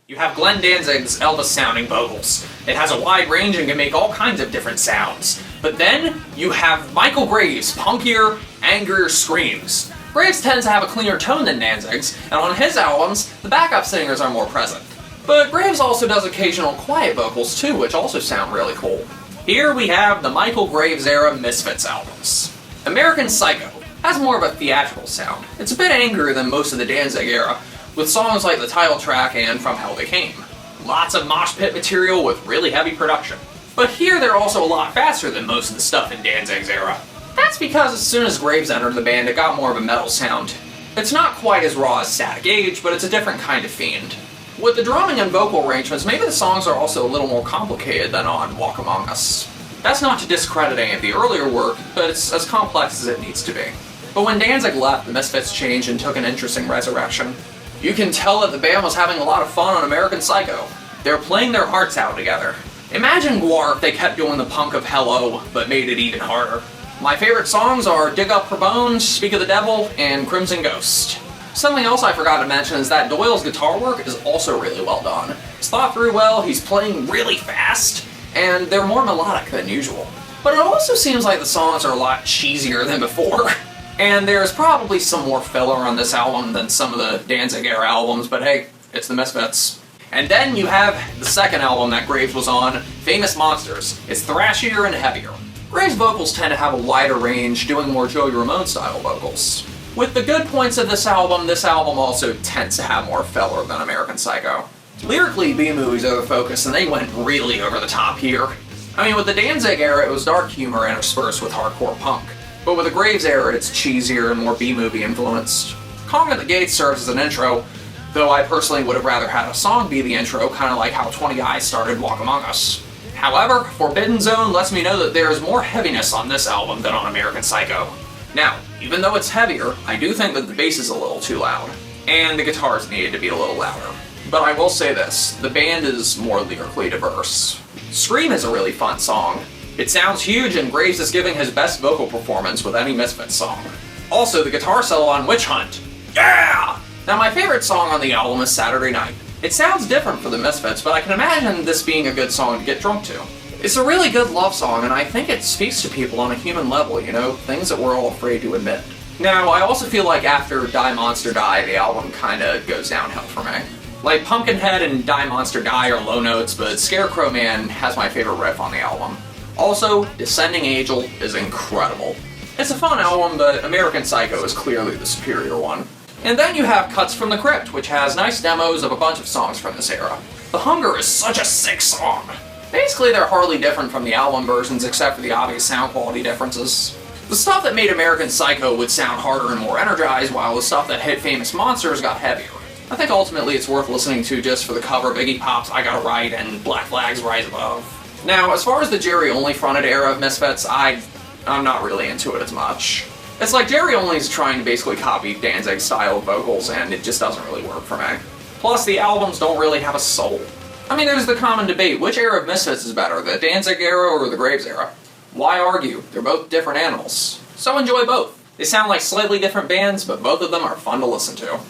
You have Glenn Danzig's Elvis-sounding vocals. It has a wide range and can make all kinds of different sounds. But then, you have Michale Graves' punkier, angrier screams. Graves tends to have a cleaner tone than Danzig's, and on his albums, the backup singers are more present. But Graves also does occasional quiet vocals too, which also sound really cool. Here we have the Michale Graves era Misfits albums. American Psycho has more of a theatrical sound. It's a bit angrier than most of the Danzig era, with songs like the title track and From Hell They Came. Lots of mosh pit material with really heavy production. But here they're also a lot faster than most of the stuff in Danzig's era. That's because as soon as Graves entered the band, it got more of a metal sound. It's not quite as raw as Static Age, but it's a different kind of fiend. With the drumming and vocal arrangements, maybe the songs are also a little more complicated than on Walk Among Us. That's not to discredit any of the earlier work, but it's as complex as it needs to be. But when Danzig left, the Misfits changed and took an interesting resurrection. You can tell that the band was having a lot of fun on American Psycho. They were playing their hearts out together. Imagine Gwar if they kept doing the punk of Hello, but made it even harder. My favorite songs are Dig Up Her Bones, Speak of the Devil, and Crimson Ghost. Something else I forgot to mention is that Doyle's guitar work is also really well done. It's thought through well, he's playing really fast, and they're more melodic than usual. But it also seems like the songs are a lot cheesier than before. And there's probably some more filler on this album than some of the Danzig era albums, but hey, it's the Misfits. And then you have the second album that Graves was on, Famous Monsters. It's thrashier and heavier. Graves' vocals tend to have a wider range, doing more Joey Ramone-style vocals. With the good points of this album also tends to have more filler than American Psycho. Lyrically, B-movies are the focus, and they went really over the top here. I mean, with the Danzig era, it was dark humor interspersed with hardcore punk. But with the Graves era, it's cheesier and more B-movie influenced. Kong at the Gates serves as an intro, though I personally would have rather had a song be the intro, kind of like how 20 Guys started Walk Among Us. However, Forbidden Zone lets me know that there is more heaviness on this album than on American Psycho. Now, even though it's heavier, I do think that the bass is a little too loud, and the guitars needed to be a little louder. But I will say this, the band is more lyrically diverse. Scream is a really fun song. It sounds huge, and Graves is giving his best vocal performance with any Misfits song. Also, the guitar solo on Witch Hunt. Yeah! Now, my favorite song on the album is Saturday Night. It sounds different for the Misfits, but I can imagine this being a good song to get drunk to. It's a really good love song, and I think it speaks to people on a human level, you know, things that we're all afraid to admit. Now, I also feel like after Die Monster Die, the album kinda goes downhill for me. Like, Pumpkinhead and Die Monster Die are low notes, but Scarecrow Man has my favorite riff on the album. Also, Descending Angel is incredible. It's a fun album, but American Psycho is clearly the superior one. And then you have Cuts from the Crypt, which has nice demos of a bunch of songs from this era. The Hunger is such a sick song. Basically, they're hardly different from the album versions except for the obvious sound quality differences. The stuff that made American Psycho would sound harder and more energized, while the stuff that hit Famous Monsters got heavier. I think ultimately it's worth listening to just for the cover of Iggy Pop's I Gotta Write and Black Flag's Rise Above. Now, as far as the Jerry Only fronted era of Misfits, I'm not really into it as much. It's like Jerry Only's trying to basically copy Danzig's style of vocals, and it just doesn't really work for me. Plus, the albums don't really have a soul. I mean, there's the common debate, which era of Misfits is better, the Danzig era or the Graves era? Why argue? They're both different animals. So enjoy both. They sound like slightly different bands, but both of them are fun to listen to.